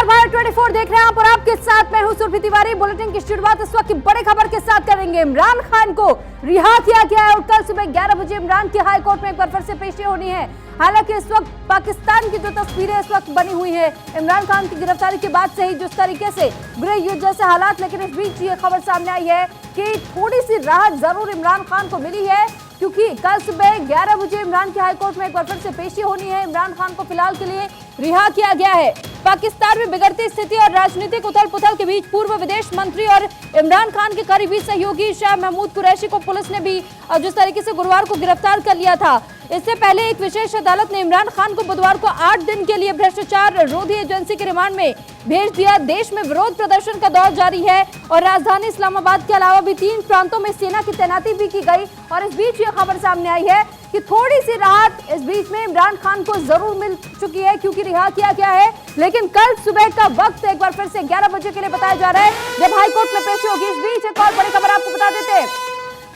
नमस्कार, भारत 24 देख रहे हैं आप और आपके साथ मैं हूं सुरभि तिवारी। बुलेटिन की शुरुआत इस वक्त की बड़ी खबर के साथ करेंगे। इमरान खान को रिहा किया गया है और कल सुबह 11 बजे इमरान की हाई कोर्ट में एक बार फिर से पेशी होनी है। हालांकि इस वक्त पाकिस्तान की जो तस्वीरें इस वक्त बनी हुई है इमरान खान की गिरफ्तारी के बाद से ही जिस तरीके से गृह युद्ध जैसे हालात, लेकिन इस बीच ये खबर सामने आई है कि थोड़ी सी राहत जरूर इमरान खान को मिली है, क्योंकि कल सुबह 11 बजे इमरान की हाईकोर्ट में एक बार फिर से पेशी होनी है। इमरान खान को फिलहाल के लिए रिहा किया गया है। पाकिस्तान में बिगड़ती स्थिति और राजनीतिक उथल पुथल के बीच पूर्व विदेश मंत्री और इमरान खान के करीबी सहयोगी शाह महमूद कुरैशी को पुलिस ने भी जिस तरीके से गुरुवार को गिरफ्तार कर लिया था। इससे पहले एक विशेष अदालत ने इमरान खान को बुधवार को 8 दिन के लिए भ्रष्टाचार रोधी एजेंसी के रिमांड में भेज दिया। देश में विरोध प्रदर्शन का दौर जारी है और राजधानी इस्लामाबाद के अलावा भी 3 प्रांतों में सेना की तैनाती भी की गई। और इस बीच ये खबर सामने आई है कि थोड़ी सी राहत इस बीच में इमरान खान को जरूर मिल चुकी है, क्योंकि रिहा किया गया है। लेकिन कल सुबह का वक्त एक बार फिर से 11 बजे के लिए बताया जा रहा है जब हाईकोर्ट में पेशी होगी। इस बीच एक और बड़ी खबर आपको बता देते हैं,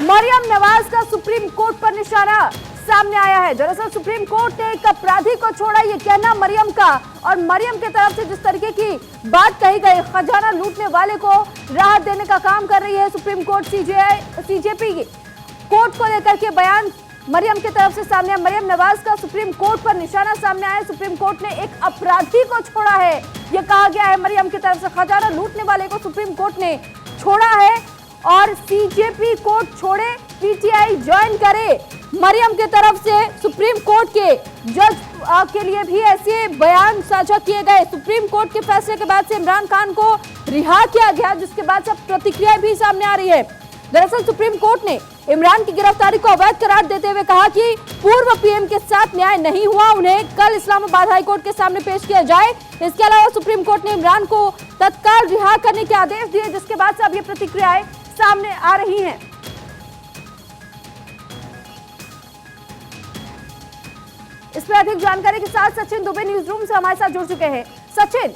मरियम नवाज का सुप्रीम कोर्ट पर निशाना सामने आया है। दरअसल सुप्रीम कोर्ट ने एक अपराधी को छोड़ा, ये कहना मरियम का, और मरियम की तरफ से जिस तरीके की बात कही गई, खजाना लूटने वाले को राहत देने का काम कर रही है सुप्रीम कोर्ट। सीजेपी कोर्ट को लेकर के बयान मरियम की तरफ से सामने आया। मरियम नवाज का सुप्रीम कोर्ट पर निशाना सामने आया। सुप्रीम कोर्ट ने एक अपराधी को छोड़ा है, ये कहा गया है मरियम की तरफ से। खजाना लूटने वाले को सुप्रीम कोर्ट ने छोड़ा है और सीजेपी कोर्ट छोड़े, पीटीआई ज्वाइन करे। मरियम की तरफ से सुप्रीम कोर्ट के जज के लिए भी ऐसे बयान साझा किए गए। सुप्रीम कोर्ट के फैसले के बाद से इमरान खान को रिहा किया गया, जिसके बाद से प्रतिक्रिया भी सामने आ रही है। दरअसल सुप्रीम कोर्ट ने इमरान की गिरफ्तारी को अवैध करार देते हुए कहा कि पूर्व पीएम के साथ न्याय नहीं हुआ, उन्हें कल इस्लामाबाद हाईकोर्ट के सामने पेश किया जाए। इसके अलावा सुप्रीम कोर्ट ने इमरान को तत्काल रिहा करने के आदेश दिए, जिसके बाद से अब ये प्रतिक्रियाएं सामने आ रही हैं। इस पर अधिक जानकारी के साथ सचिन दुबे न्यूज रूम से हमारे साथ जुड़ चुके हैं। सचिन,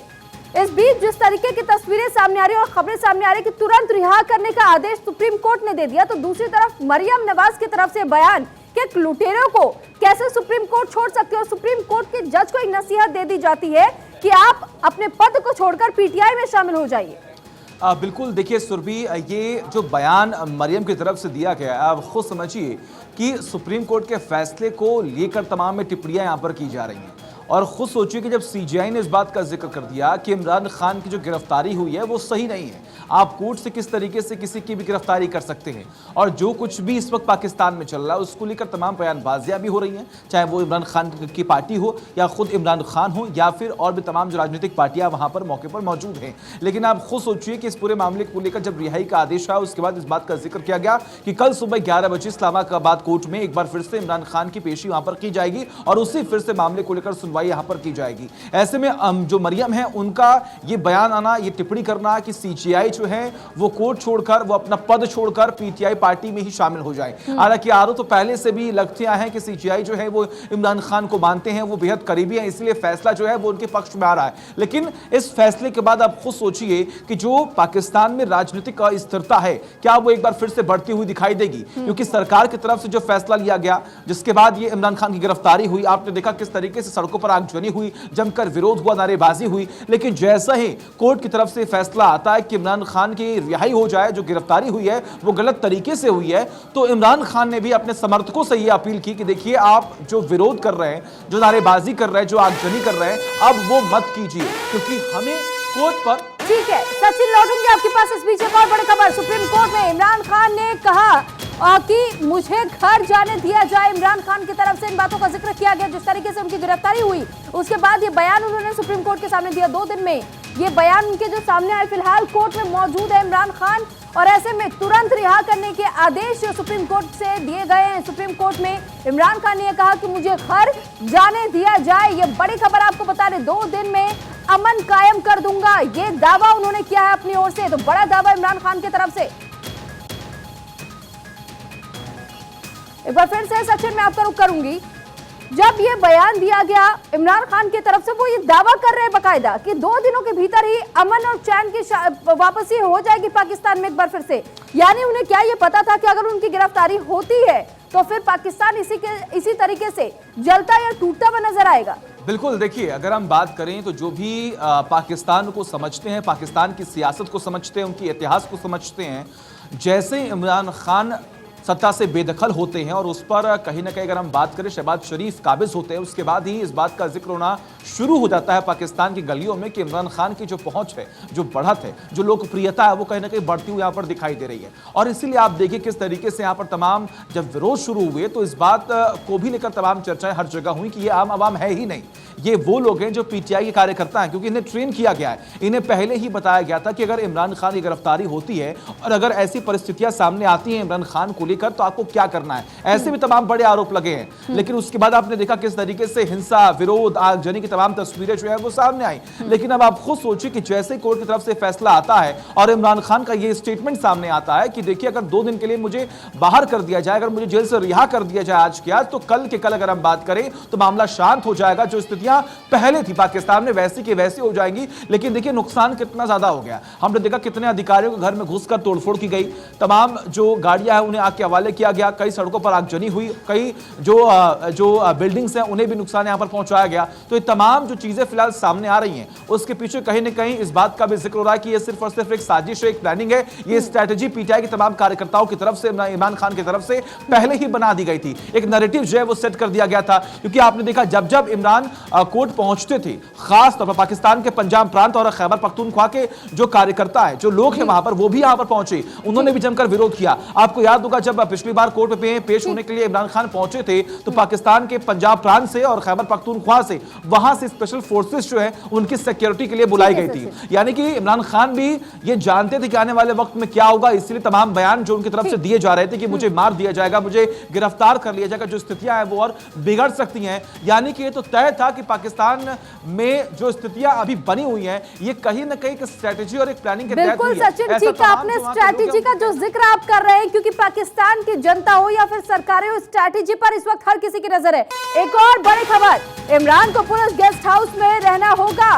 इस बीच जिस तरीके की तस्वीरें सामने आ रही है और खबरें सामने आ रही है कि तुरंत रिहा करने का आदेश सुप्रीम कोर्ट ने दे दिया, तो दूसरी तरफ मरियम नवाज की तरफ से बयान कि लुटेरों को कैसे सुप्रीम कोर्ट छोड़ सकते हो। सुप्रीम कोर्ट के जज को एक नसीहत दे दी जाती है कि आप अपने पद को छोड़कर पीटीआई में शामिल हो जाइए। बिल्कुल, देखिए सुरभि, ये जो बयान मरियम की तरफ से दिया गया है, आप खुद समझिए कि सुप्रीम कोर्ट के फैसले को लेकर तमाम में टिप्पणियां यहाँ पर की जा रही हैं। और खुद सोचिए कि जब सीजीआई ने इस बात का जिक्र कर दिया कि इमरान खान की जो गिरफ्तारी हुई है वो सही नहीं है, आप कोर्ट से किस तरीके से किसी की भी गिरफ्तारी कर सकते हैं, और जो कुछ भी इस वक्त पाकिस्तान में चल रहा है उसको लेकर तमाम बयानबाजियां भी हो रही हैं, चाहे वो इमरान खान की पार्टी हो या खुद इमरान खान हो या फिर और भी तमाम जो राजनीतिक पार्टियां वहां पर मौके पर मौजूद हैं। लेकिन आप खुद सोचिए कि इस पूरे मामले को लेकर जब रिहाई का आदेश आया उसके बाद इस बात का जिक्र किया गया कि कल सुबह 11 बजे इस्लामाबाद कोर्ट में एक बार फिर से इमरान खान की पेशी वहां पर की जाएगी और उसी फिर से मामले को लेकर सुनवाई यहां पर की जाएगी। ऐसे में जो मरियम है उनका ये बयान आना, ये टिप्पणी करना कि सीजीआई जो है वो कोर्ट छोड़कर, वो अपना पद छोड़कर पीटीआई पार्टी में ही शामिल हो जाए। हालांकि आरोप तो पहले से भी लगते आए हैं कि सीजीआई जो है वो इमरान खान को मानते हैं, वो बेहद करीबी हैं, इसलिए फैसला जो है वो उनके पक्ष में आ रहा है। लेकिन इस फैसले के बाद आप खुद सोचिए कि जो पाकिस्तान में राजनीतिक अस्थिरता है, क्या वो एक बार फिर से बढ़ती हुई दिखाई देगी? क्योंकि सरकार की तरफ से जो फैसला लिया गया, जिसके बाद ये इमरान खान की गिरफ्तारी हुई, आपने देखा किस तरीके से सड़कों पर आगजनी हुई, जमकर विरोध हुआ, नारेबाजी हुई। लेकिन जैसा ही कोर्ट की तरफ से फैसला आता है कि इमरान खान की रिहाई हो जाए, जो गिरफ्तारी हुई है वो गलत तरीके से हुई है, तो इमरान खान ने भी अपने समर्थकों से ये अपील की कि देखिए, आप जो विरोध कर रहे हैं, जो नारेबाजी कर रहे हैं, जो आगजनी कर रहे हैं, अब वो मत कीजिए, क्योंकि हमें कोर्ट पर। ठीक है सचिन, लौटूंगी आपके पास। इस बीच एक और बड़ी खबर, सुप्रीम कोर्ट में इमरान खान ने कहा कि मुझे घर जाने दिया जाए। इमरान खान की तरफ से इन बातों का जिक्र किया गया, जिस तरीके से उनकी गिरफ्तारी हुई उसके बाद ये बयान उन्होंने सुप्रीम कोर्ट के सामने दिया। 2 दिन में ये बयान उनके जो सामने आए, फिलहाल कोर्ट में मौजूद है इमरान खान, और ऐसे में तुरंत रिहा करने के आदेश सुप्रीम कोर्ट से दिए गए हैं। सुप्रीम कोर्ट में इमरान खान ने कहा कि मुझे घर जाने दिया जाए। ये बड़ी खबर आपको बता रहे, 2 दिन में अमन कायम कर दूंगा, ये दावा उन्होंने किया है अपनी ओर से। तो बड़ा दावा इमरान खान की तरफ से। एक बार फिर से सचिन मैं आपका रुख करूंगी, जब ये बयान दिया गया इमरान खान की तरफ से, वो ये दावा कर रहे हैं बकायदा कि 2 दिनों के भीतर ही अमन और चैन की वापसी हो जाएगी पाकिस्तान में एक बार फिर से। यानी उन्हें क्या ये पता था कि अगर उनकी गिरफ्तारी होती है तो फिर पाकिस्तान इसी तरीके से जलता या टूटता हुआ नजर आएगा? बिल्कुल, देखिए अगर हम बात करें तो जो भी पाकिस्तान को समझते हैं, पाकिस्तान की सियासत को समझते हैं, उनकी इतिहास को समझते हैं, जैसे इमरान खान सत्ता से बेदखल होते हैं और उस पर कहीं ना कहीं अगर हम बात करें शहबाज शरीफ काबिज होते हैं, उसके बाद ही इस बात का जिक्र होना शुरू हो जाता है पाकिस्तान की गलियों में कि इमरान खान की जो पहुंच है, जो बढ़त है, जो लोकप्रियता है, वो कहीं ना कहीं बढ़ती हुई यहाँ पर दिखाई दे रही है। और इसीलिए आप देखिए किस तरीके से यहाँ पर तमाम जब विरोध शुरू हुए तो इस बात को भी लेकर तमाम चर्चाएं हर जगह हुई कि ये आम आवाम है ही नहीं, ये वो लोग हैं जो पीटीआई के कार्यकर्ता हैं, क्योंकि इन्हें ट्रेन किया गया है। इन्हें पहले ही बताया गया था कि अगर इमरान खान की गिरफ्तारी होती है और अगर ऐसी परिस्थितियां सामने आती हैं इमरान खान को लेकर तो आपको क्या करना है। ऐसे भी तमाम बड़े आरोप लगे हैं, लेकिन उसके बाद आपने देखा किस तरीके से हिंसा, विरोध, आगजनी की तमाम तस्वीरें जो है वो सामने आई। लेकिन अब आप खुद सोचिए कि जैसे कोर्ट की तरफ से फैसला आता है और इमरान खान का ये स्टेटमेंट सामने आता है कि देखिए अगर 2 दिन के लिए मुझे बाहर कर दिया जाए, अगर मुझे जेल से रिहा कर दिया जाए आज के आज, तो कल के कल अगर हम बात करें तो मामला शांत हो जाएगा। जो स्थितियां पहले थी पाकिस्तान में वैसी की वैसी हो जाएंगी। लेकिन देखिए नुकसान कितना ज्यादा हो गया। हमने देखा कितने अधिकारियों के घर में घुसकर तोड़फोड़ की गई, तमाम जो गाड़ियां हैं उन्हें आग के हवाले किया गया, कई सड़कों पर आगजनी हुई, कई जो बिल्डिंग्स हैं उन्हें भी नुकसान यहां पर पहुंचाया गया। तो ये तमाम जो चीजें फिलहाल सामने आ रही हैं उसके पीछे कहीं ना कहीं इस बात का भी जिक्र हो रहा है कि ये सिर्फ और सिर्फ एक साजिश है, एक प्लानिंग है। ये स्ट्रैटेजी पीटीआई के तमाम कार्यकर्ताओं की तरफ से, इमरान खान की तरफ से पहले ही बना दी गई थी। एक नैरेटिव जो है वो सेट कर दिया गया था, क्योंकि आपने देखा जब जब इमरान कोर्ट पहुंचते थे, खास तौर पर पाकिस्तान के पंजाब प्रांत और खैबर पख्तूनख्वा के जो कार्यकर्ता है, जो लोग हैं वहां पर, वो भी यहां पर पहुंचे, उन्होंने भी जमकर विरोध किया। आपको याद होगा जब पिछली बार कोर्ट पे पेश होने के लिए इमरान खान पहुंचे थे तो पाकिस्तान के पंजाब प्रांत से और खैबर पख्तूनख्वा से वहां से स्पेशल फोर्सेस जो है उनकी सिक्योरिटी के लिए बुलाई गई थी। यानी कि इमरान खान भी ये जानते थे कि आने वाले वक्त में क्या होगा, इसलिए तमाम बयान जो उनकी तरफ से दिए जा रहे थे कि मुझे मार दिया जाएगा, मुझे गिरफ्तार कर लिया जाएगा, जो स्थितियां हैं वो और बिगड़ सकती हैं। यानी कि ये तो तय था कि पाकिस्तान में जो स्थितियां अभी बनी हुई हैं ये कहीं ना कहीं एक स्ट्रेटेजी और एक प्लानिंग के तहत बिल्कुल हुई है। सचिन, ठीक है, आपने स्ट्रैटेजी का जो जिक्र आप कर रहे हैं, क्योंकि पाकिस्तान की जनता हो या फिर सरकारें हो, स्ट्रैटेजी पर इस वक्त हर किसी की नजर है। एक और बड़ी खबर, इमरान को पुलिस गेस्ट हाउस में रहना होगा।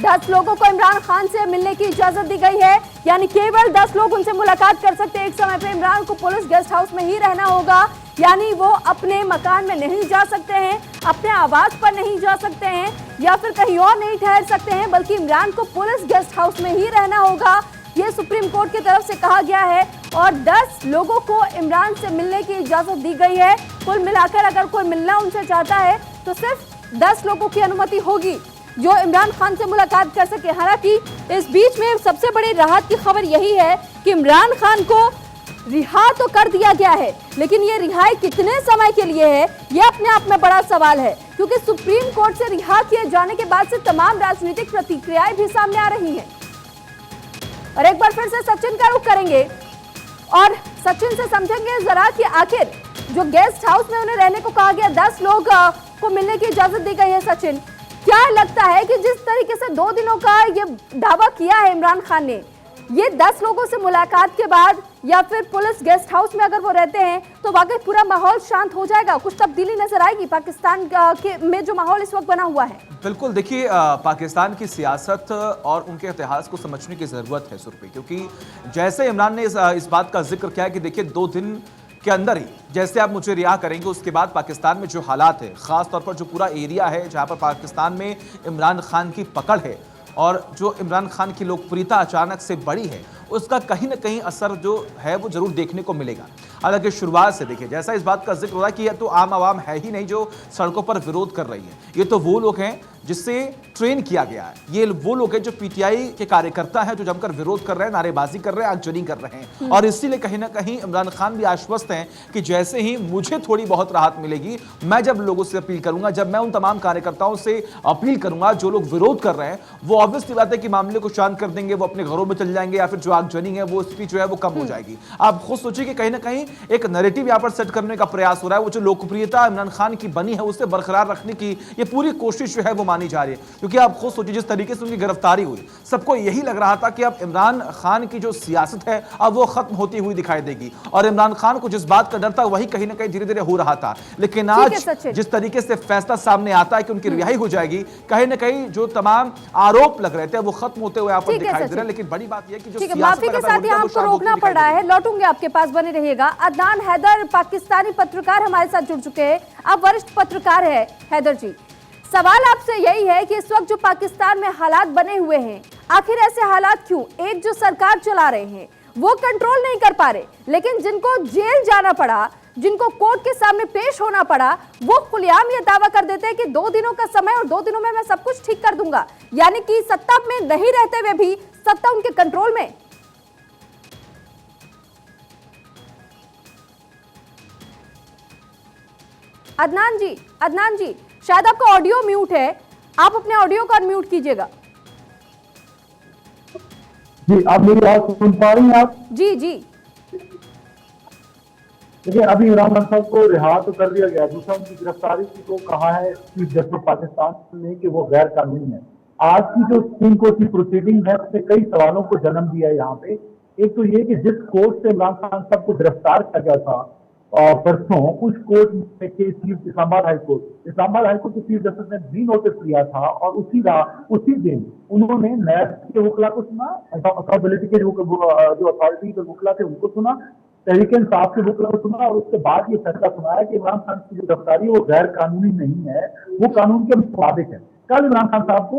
10 लोगों को इमरान खान से मिलने की इजाजत दी गई है, यानी केवल 10 लोग उनसे मुलाकात कर सकते हैं। एक समय पे इमरान को पुलिस गेस्ट हाउस में ही रहना होगा, यानी वो अपने मकान में नहीं जा सकते हैं, अपने आवास पर नहीं जा सकते हैं या फिर कहीं और नहीं ठहर सकते हैं, बल्कि इमरान को पुलिस गेस्ट हाउस में ही रहना होगा। ये सुप्रीम कोर्ट की तरफ से कहा गया है और 10 लोगों को इमरान से मिलने की इजाजत दी गई है। कुल मिलाकर अगर कोई मिलना उनसे चाहता है तो सिर्फ 10 लोगों की अनुमति होगी जो इमरान खान से मुलाकात कर सके। हालांकि इस बीच में सबसे बड़ी राहत की खबर यही है कि इमरान खान को रिहा तो कर दिया गया है, लेकिन ये रिहाई कितने समय के लिए है ये अपने आप में बड़ा सवाल है, क्योंकि सुप्रीम कोर्ट से रिहा किए जाने के बाद से तमाम राजनीतिक प्रतिक्रियाएं भी सामने आ रही हैं। और एक बार फिर से सचिन का रुख करेंगे और सचिन से समझेंगे जरा कि आखिर जो गेस्ट हाउस में उन्हें रहने को कहा गया, 10 लोग को मिलने की इजाजत दी गई है। सचिन, क्या लगता है कि जिस तरीके से 2 दिनों का ये दावा किया है इमरान खान ने, ये 10 लोगों से मुलाकात के बाद या फिर पुलिस गेस्ट हाउस में अगर वो रहते हैं तो वाकई पूरा माहौल शांत हो जाएगा, कुछ तब्दीली नजर आएगी पाकिस्तान में जो माहौल इस वक्त बना हुआ है? बिल्कुल, देखिए पाकिस्तान की सियासत और उनके इतिहास को समझने की जरूरत है सुरभि, क्योंकि जैसे इमरान ने इस बात का जिक्र किया कि देखिए 2 दिन के अंदर ही जैसे आप मुझे रिहा करेंगे, उसके बाद पाकिस्तान में जो हालात है, खास तौर पर जो पूरा एरिया है जहां पर पाकिस्तान में इमरान खान की पकड़ है और जो इमरान खान की लोकप्रियता अचानक से बढ़ी है, उसका कहीं ना कहीं असर जो है वो जरूर देखने को मिलेगा। हालांकि शुरुआत से देखिए जैसा इस बात का जिक्र हो रहा है कि यह तो आम आवाम है ही नहीं जो सड़कों पर विरोध कर रही है, ये तो वो लोग हैं जिससे ट्रेन किया गया है, ये वो लोग हैं जो पीटीआई के कार्यकर्ता हैं, जो जमकर विरोध कर रहे हैं, नारेबाजी कर रहे हैं, आगजनी कर रहे हैं। और इसीलिए कहीं ना कहीं इमरान खान भी आश्वस्त हैं कि जैसे ही मुझे थोड़ी बहुत राहत मिलेगी, मैं जब लोगों से अपील करूंगा, जब मैं उन तमाम कार्यकर्ताओं से अपील करूंगा जो लोग विरोध कर रहे हैं, वो ऑब्वियसली बात है कि मामले को शांत कर देंगे, वो अपने घरों में चल जाएंगे या फिर जो आगजनी है वो स्पीच जो है वो कम हो जाएगी। आप खुद सोचिए कि कहीं ना कहीं एक नैरेटिव यहां पर सेट करने का प्रयास हो रहा है, वो जो लोकप्रियता इमरान खान की बनी है उसे बरकरार रखने की ये पूरी कोशिश जो है वो मानी जा रही है। क्योंकि आप खुद सोचिए जिस तरीके से उनकी गिरफ्तारी हुई, सबको यही लग रहा था कि अब इमरान खान की जो सियासत है अब वो खत्म होती हुई दिखाई देगी, और इमरान खान को जिस बात का डर था वही कहीं ना कहीं धीरे धीरे हो रहा था। लेकिन आज जिस तरीके से फैसला सामने आता है कि उनकी रिहाई हो जाएगी, कहीं ना कहीं जो तमाम आरोप लग रहे थे वो खत्म होते हुए यहाँ पर दिखाई दे रहे हैं। लेकिन बड़ी बात यह कि जो माफी के साथ यहाँ आपको रोकना पड़ रहा है, लौटूंगे आपके पास, बने रहिएगा। अदनान हैदर पाकिस्तानी पत्रकार हमारे साथ जुड़ चुके हैं, आप वरिष्ठ पत्रकार है हैदर जी। सवाल आपसे यही है कि इस वक्त जो पाकिस्तान में हालात बने हुए हैं, आखिर ऐसे हालात क्यों? एक जो सरकार चला रहे हैं वो कंट्रोल नहीं कर पा रहे, लेकिन जिनको जेल जाना पड़ा, जिनको कोर्ट के सामने पेश होना पड़ा, वो खुलेआम ये दावा कर देते हैं कि 2 दिनों का समय और 2 दिनों में मैं सब कुछ ठीक कर दूंगा। यानी कि सत्ता में नहीं रहते हुए भी सत्ता उनके कंट्रोल में। अदनान जी, शायद आपका ऑडियो म्यूट है, आप अपने ऑडियो को अनम्यूट कीजिएगा। जी, आप मेरी आवाज सुन पा रही हैं आप? जी। देखिए, अभी इमरान खान साहब को रिहा तो कर दिया गया, दूसरा उनकी गिरफ्तारी की तो कहा है चीफ जस्टिस पाकिस्तान ने कि वो गैर कानूनी है। आज की जो सुप्रीम कोर्ट की प्रोसीडिंग है उसने कई सवालों को जन्म दिया है यहाँ पे। एक तो ये कि जिस कोर्ट से इमरान खान साहब को गिरफ्तार किया गया था परसों, उस कोर्ट में चीफ इस्लामाबाद हाईकोर्ट के चीफ जस्टिस ने भी नोटिस लिया था और उसी दिन उन्होंने न्यायाधीश के वकीला को सुना, अकाउंटेबिलिटी के जो अथॉरिटी के वकीला थे उनको सुना, तहरीक इंसाफ के वकीला को सुना और उसके बाद ये फैसला सुनाया कि इमरान खान की जो गिरफ्तारी वो गैर कानूनी नहीं है, वो कानून के मुताबिक है। कल इमरान खान साहब को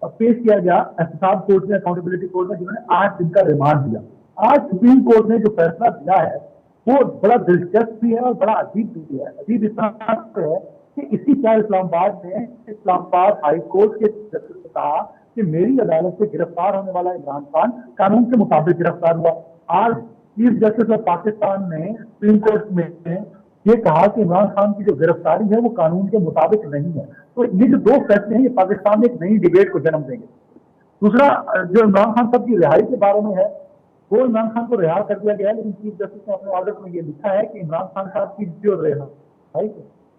पेश किया गया एहतसाब कोर्ट में, अकाउंटेबिलिटी कोर्ट में, जिन्होंने 8 दिन का रिमांड दिया। आज सुप्रीम कोर्ट ने जो फैसला दिया है वो बड़ा दिलचस्प भी है और बड़ा अजीब भी है। अजीब इस तरह है कि इसी चार इस्लामाबाद हाई कोर्ट के जस्टिस ने कहा कि मेरी अदालत से गिरफ्तार होने वाला इमरान खान कानून के मुताबिक गिरफ्तार हुआ। आज चीफ जस्टिस ऑफ पाकिस्तान ने सुप्रीम कोर्ट में ये कहा कि इमरान खान की जो गिरफ्तारी है वो कानून के मुताबिक नहीं है। तो ये जो 2 फैसले हैं ये पाकिस्तान में एक नई डिबेट को जन्म देंगे। दूसरा, जो इमरान खान साहब की रिहाई के बारे में है, वो इमरान खान को रिहा कर दिया गया है, लेकिन चीफ जस्टिस ने अपने ऑर्डर में ये लिखा है कि इमरान खान साहब की जो रिहाई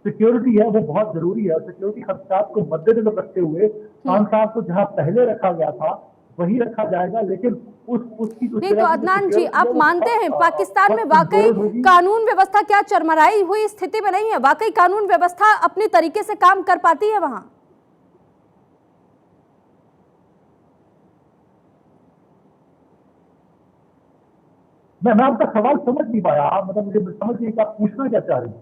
सिक्योरिटी है वो बहुत जरूरी है और सिक्योरिटी खदशात को मद्देनजर रखते हुए खान साहब को जहां पहले रखा गया था वही रखा जाएगा, लेकिन उसकी नहीं। तो अदनान जी, आप मानते हैं पाकिस्तान में वाकई कानून व्यवस्था क्या चरमराई हुई स्थिति में नहीं है? वाकई कानून व्यवस्था अपने तरीके से काम कर पाती है वहां? मैं आपका सवाल समझ नहीं पाया, मतलब मुझे समझ नहीं कि आप पूछना क्या चाह रही हैं।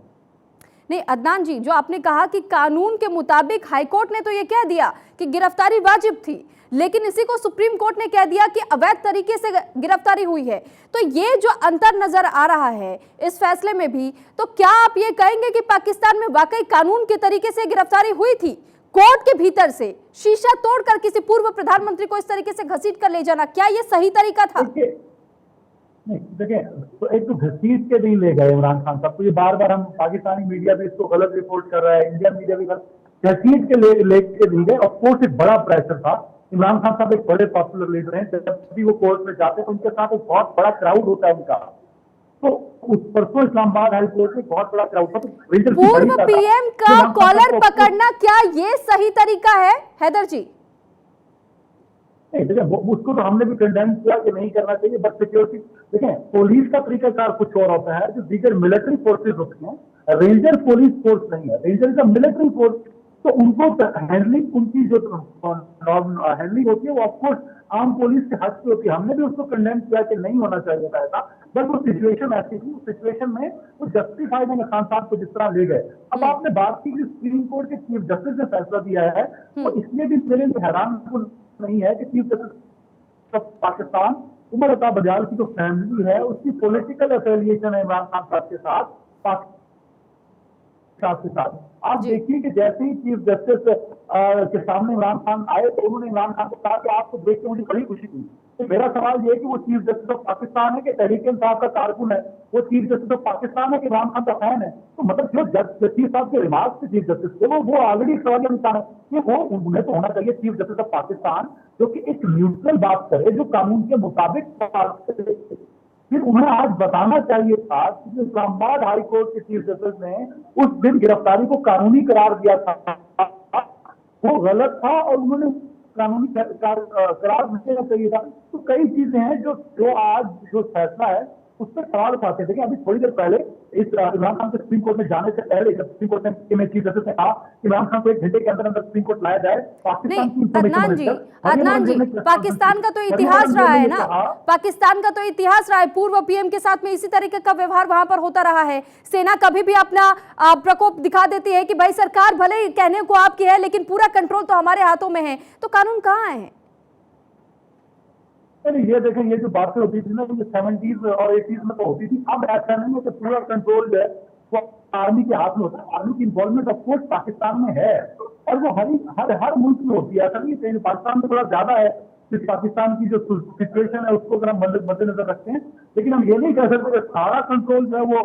नहीं अदनान जी, जो आपने कहा कि कानून के मुताबिक हाईकोर्ट ने तो ये कह दिया कि गिरफ्तारी वाजिब थी, लेकिन इसी को सुप्रीम कोर्ट ने कह दिया कि अवैध तरीके से गिरफ्तारी हुई है। तो ये जो अंतर नजर आ रहा है इस फैसले में भी, तो क्या आप ये कहेंगे कि पाकिस्तान में वाकई कानून के तरीके से गिरफ्तारी हुई थी? कोर्ट के भीतर से शीशा तोड़कर किसी पूर्व प्रधानमंत्री को इस तरीके से घसीट कर ले जाना, क्या ये सही तरीका था? नहीं, देखिए, तो एक तो घसीट के नहीं ले गए इमरान खान साहब को, ये बार बार हम पाकिस्तानी मीडिया भी इसको गलत रिपोर्ट कर रहा है, इंडियन मीडिया भी गलत, घसीट के लेके नहीं गए। ऑफ कोर्स एक बड़ा प्रेशर था। इमरान खान साहब एक बड़े पॉपुलर लीडर हैं, जब भी वो कोर्ट में जाते तो उनके साथ एक बहुत बड़ा क्राउड होता है उनका। तो उस परसों इस्लामाबाद हाई कोर्ट में बहुत बड़ा क्राउड था। तो पूर्व पीएम का कॉलर पकड़ना क्या ये सही तरीका है हैदर जी? नहीं, देखिए, उसको तो हमने भी कंडेम किया कि नहीं करना चाहिए, बट सिक्योरिटी, देखें, पुलिस का तरीकाकार कुछ और होता है, जो दीगर मिलिट्री फोर्सेज होती हैं। रेंजर पुलिस फोर्स नहीं है, ranger is a military force, तो उनको हैंडलिंग, उनकी जो हैंडलिंग होती है वो ऑफकोर्स आम पुलिस के हद से होती है। हमने भी उसको कंडेम किया कि नहीं होना चाहिए था ऐसा, बट वो सिचुएशन ऐसी थी, उस सिचुएशन में वो जस्टिफाइड है खान साहब को जिस तरह ले गए। अब आपने बात की कि सुप्रीम कोर्ट के चीफ जस्टिस ने फैसला दिया है, तो इसमें भी मेरे लिए हैरान नहीं है कि chief justice of Pakistan Umar Ata Bandial की जो फैमिली है उसकी पॉलिटिकल एफिलिएशन है इमरान खान साहब के साथ आप देखिए कि जैसे ही चीफ जस्टिस के सामने इमरान खान आए तो उन्होंने इमरान खान को कहा कि आपको देख के मुझे बड़ी खुशी हुई। तो मेरा सवाल ये है कि वो चीफ जस्टिस ऑफ पाकिस्तान है कि तहरीक इंसाफ का कारकुन है? वो चीफ जस्टिस ऑफ पाकिस्तान है कि इमरान खान का फैन है? तो मतलब जो चीफ साहब के रिमार्क्स थे चीफ जस्टिस के, वो ऑलरेडी सवाल इंसान है कि वो उन्हें तो होना चाहिए चीफ जस्टिस ऑफ पाकिस्तान जो कि एक न्यूट्रल बात करे, जो कानून के मुताबिक बात करे। फिर उन्हें आज बताना चाहिए था कि इस्लामाबाद हाई कोर्ट के चीफ जस्टिस ने उस दिन गिरफ्तारी को कानूनी करार दिया था, वो गलत था और उन्होंने कानूनी करार नहीं देना चाहिए था। तो कई चीजें हैं जो आज जो फैसला है उस पर सवाल उठाते थे। अभी थोड़ी देर पहले इस इमरान खान के सुप्रीम कोर्ट में जाने से पहले जब सुप्रीम कोर्ट में चीफ जस्टिस ने कहा कि इमरान खान को 1 घंटे के अंदर अंदर सुप्रीम कोर्ट लाया जाए, पाकिस्तान की अदनान जी, पाकिस्तान का तो इतिहास रहा है ना, पाकिस्तान का तो इतिहास रहा है, पूर्व पीएम के साथ में इसी तरीके का व्यवहार वहां पर होता रहा है। सेना कभी भी अपना प्रकोप दिखा देती है कि भाई सरकार भले कहने को आपकी है लेकिन पूरा कंट्रोल तो हमारे हाथों में है, तो कानून कहाँ है? ये देखें, ये जो बातें होती थी ना, ये 70s और 80s में तो होती थी। अब ऐसा नहीं है कि पूरा कंट्रोल जो है वो आर्मी के हाथ में होता है। आर्मी की इन्वॉल्वमेंट ऑफ कोर्स पाकिस्तान में है और वो हर मुल्क में होती है। ऐसा नहीं है, पाकिस्तान में थोड़ा ज्यादा है कि पाकिस्तान की जो सिचुएशन है उसको अगर हम मद्देनजर रखते हैं, लेकिन हम ये नहीं कह सकते कि सारा कंट्रोल जो है वो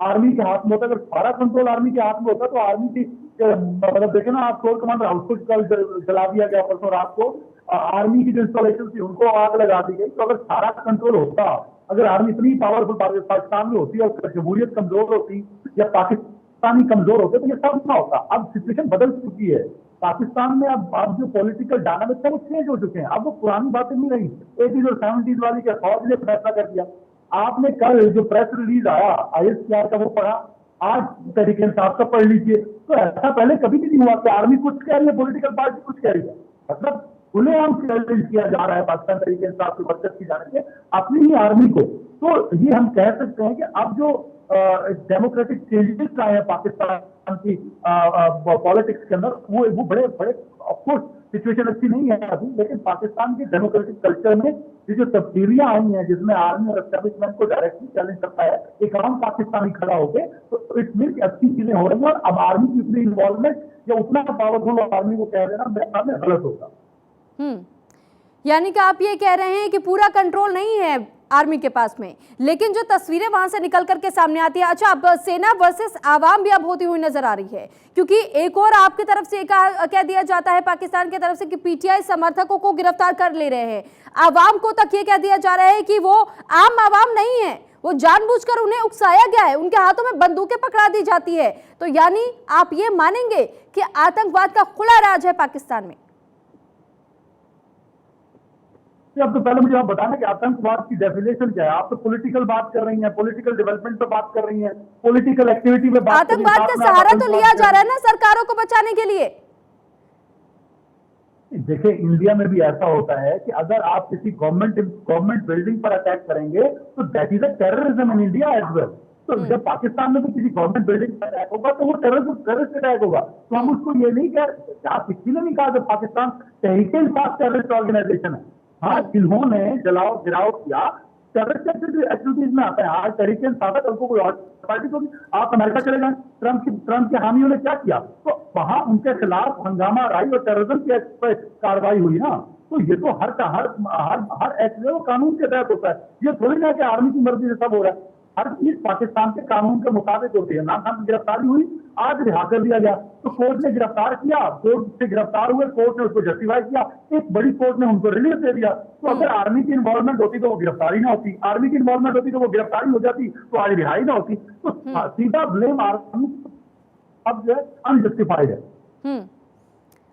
आर्मी के हाथ में होता है। अगर सारा कंट्रोल आर्मी के हाथ में होता तो आर्मी की मतलब देखे ना आप, कोर कमांडर हाउस को जला दिया गया परसों रात को, आर्मी की जो इंस्टॉलेशन थी उनको आग लगा दी गई। तो अगर सारा कंट्रोल होता, अगर आर्मी इतनी पावरफुल पाकिस्तान में होती और जमहूरियत कमजोर होती या पाकिस्तानी कमजोर होते तो ये सब ना होता। अब सिचुएशन बदल चुकी है पाकिस्तान में। अब जो पॉलिटिकल डायनामिक्स है वो चेंज हो चुके हैं। अब वो पुरानी बातें नहीं रही 80s और 70s वाली के फौज ने फैसला कर दिया। आपने कल जो प्रेस रिलीज आया ISPR का वो पढ़ा, आज तहरीक इंसाफ का पढ़ लीजिए। तो ऐसा पहले कभी भी नहीं हुआ कि आर्मी कुछ कह रही है, पॉलिटिकल पार्टी कुछ कह रही है। मतलब खुलेआम चैलेंज किया जा रहा है पाकिस्तान तहरीक इंसाफ की बरकत की जाने से अपनी ही आर्मी को। तो ये हम कह सकते हैं कि अब जो डेमोक्रेटिक चेंजेस आए हैं पाकिस्तान की पॉलिटिक्स के अंदर, वो बड़े ऑफकोर्स सिचुएशन अच्छी नहीं है अभी, लेकिन पाकिस्तान के डेमोक्रेटिक कल्चर में ये जो तब्दीलियां आई हैं जिसमें आर्मी और एस्टेब्लिशमेंट को डायरेक्टली चैलेंज करता है एक आम पाकिस्तानी खड़ा होकर, तो इट मीन अच्छी चीजें हो रही हैं। और अब आर्मी की उतनी इन्वॉल्वमेंट या उतना पावरफुल आर्मी को कह देना मेरे सामने गलत होगा। यानी कि आप ये कह रहे हैं कि पूरा कंट्रोल नहीं है आर्मी के पास में, लेकिन जो तस्वीरें वहां से निकल करके सामने आती है, अच्छा अब सेना वर्सेस आवाम भी अब होती हुई नजर आ रही है, क्योंकि एक और आपकी तरफ से कह दिया जाता है पाकिस्तान की तरफ से कि PTI समर्थकों को गिरफ्तार कर ले रहे हैं। आवाम को तक ये कह दिया जा रहा है कि वो आम आवाम नहीं है, वो जानबूझकर उन्हें उकसाया गया है, उनके हाथों में बंदूकें पकड़ा दी जाती है। तो यानी आप ये मानेंगे कि आतंकवाद का खुला राज है पाकिस्तान में? अब तो पहले मुझे आप बताना कि आतंकवाद की डेफिनेशन क्या है। आप तो पॉलिटिकल बात कर रही हैं, पॉलिटिकल डेवलपमेंट पे बात कर रही हैं, पॉलिटिकल एक्टिविटी पे बात कर रही हैं। आतंकवाद का सहारा तो लिया जा रहा है ना सरकारों को बचाने के लिए। देखिए, इंडिया में भी ऐसा होता है कि अगर आप किसी गवर्नमेंट बिल्डिंग पर अटैक करेंगे तो that is a terrorism in India as well. तो जब पाकिस्तान में भी किसी गवर्नमेंट बिल्डिंग पर अटैक होगा तो वो टेररिस्ट अटैक होगा। तो हम उसको ये नहीं कह, आप किसी ने नहीं कहा कि पाकिस्तान तहरीक इंसाफ टेररिस्ट ऑर्गेनाइजेशन है। हाँ, जिन्होंने जलाओ गिराव किया टेररिस्ट एक्टिविटीज में आता है। आज तहरीक इंसाफ है, उनको कोई और पार्टी को भी आप अमेरिका चले जाए, ट्रंप के हामियों ने क्या किया, तो वहां उनके खिलाफ हंगामा राई और टेररिज्म की कार्रवाई हुई ना। तो ये तो हर एक्ट जो कानून के तहत होता है। ये थोड़ी ना कि आर्मी की मर्जी से सब हो रहा है। हर चीज पाकिस्तान के कानून के मुताबिक होती है। इमरान खान की गिरफ्तारी हुई, आज रिहा कर दिया गया, तो कोर्ट ने गिरफ्तार किया, कोर्ट से गिरफ्तार हुए, कोर्ट ने उसको जस्टिफाई किया, एक बड़ी कोर्ट ने उनको रिलीज दे दिया। तो अगर आर्मी की इन्वॉल्वमेंट होती तो वो गिरफ्तारी ना होती, आर्मी की इन्वॉल्वमेंट होती तो वो गिरफ्तारी हो जाती, तो आज रिहाई ना होती। तो सीधा ब्लेम आर्मी अब जो है अनजस्टिफाइड है।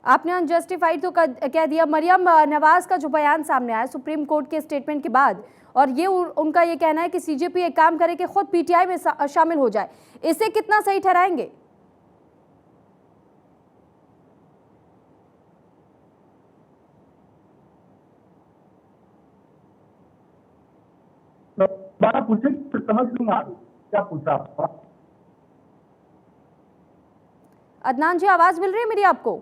आपने अनजस्टिफाइड तो कह दिया। मरियम नवाज का जो बयान सामने आया सुप्रीम कोर्ट के स्टेटमेंट के बाद, और ये उनका ये कहना है कि CJP एक काम करे कि खुद PTI में शामिल हो जाए, इसे कितना सही ठहराएंगे? पूछे समझ नहीं आ रही क्या पूछा आपका? अदनान जी, आवाज मिल रही है मेरी आपको?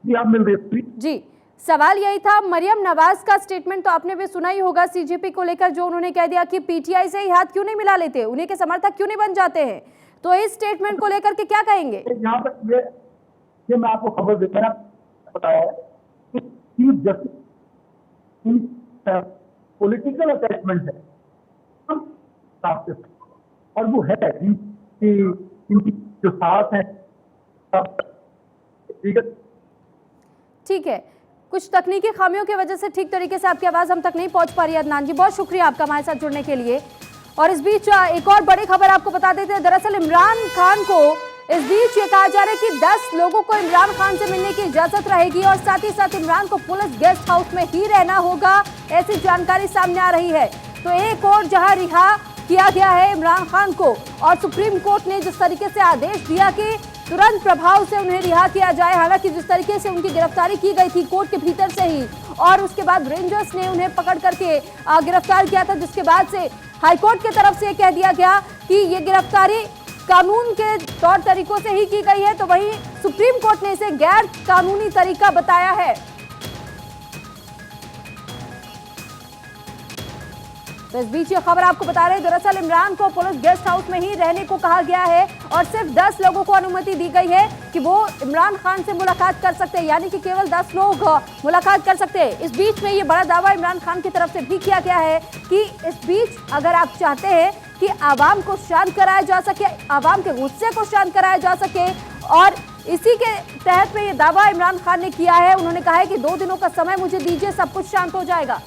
जी, आप मिल रही है जी। सवाल यही था, मरियम नवाज का स्टेटमेंट तो आपने भी सुना ही होगा CJP को लेकर, जो उन्होंने कह दिया कि PTI से ही हाथ क्यों नहीं मिला लेते, उन्हीं के समर्थक क्यों नहीं बन जाते हैं। तो इस स्टेटमेंट को लेकर के क्या कहेंगे? यहाँ पर ये मैं आपको खबर देना बताया है कि चीफ जस्टिस पॉलिटिकल अटैचमेंट है और वो है इनकी जो साथ है। ठीक है, कुछ तकनीकी खामियों की वजह से ठीक तरीके से आपकी आवाज हम तक नहीं पहुंच पा रही है। अदनान जी, बहुत शुक्रिया आपका हमारे साथ जुड़ने के लिए। और इस बीच एक और बड़ी खबर आपको बता देते हैं। दरअसल इमरान खान को इस बीच ये कहा जा रहा है कि 10 लोगों को इमरान खान से मिलने की इजाजत रहेगी और साथ ही साथ इमरान को पुलिस गेस्ट हाउस में ही रहना होगा, ऐसी जानकारी सामने आ रही है। तो एक और जहां रिहा किया गया है इमरान खान को और सुप्रीम कोर्ट ने जिस तरीके से आदेश दिया कि तुरंत प्रभाव से उन्हें रिहा किया जाए, हालांकि जिस तरीके से उनकी गिरफ्तारी की गई थी कोर्ट के भीतर से ही और उसके बाद रेंजर्स ने उन्हें पकड़ करके गिरफ्तार किया था, जिसके बाद से हाईकोर्ट की तरफ से कह दिया गया कि ये गिरफ्तारी कानून के तौर तरीकों से ही की गई है, तो वहीं सुप्रीम कोर्ट ने इसे गैर कानूनी तरीका बताया है। तो इस बीच ये खबर आपको बता रहे हैं, दरअसल इमरान को पुलिस गेस्ट हाउस में ही रहने को कहा गया है और सिर्फ 10 लोगों को अनुमति दी गई है कि वो इमरान खान से मुलाकात कर सकते हैं, यानी कि केवल 10 लोग मुलाकात कर सकते हैं। इस बीच में ये बड़ा दावा इमरान खान की तरफ से भी किया गया है कि इस बीच अगर आप चाहते हैं कि आवाम को शांत कराया जा सके, आवाम के गुस्से को शांत कराया जा सके, और इसी के तहत में ये दावा इमरान खान ने किया है। उन्होंने कहा है कि 2 दिनों का समय मुझे दीजिए, सब कुछ शांत हो जाएगा।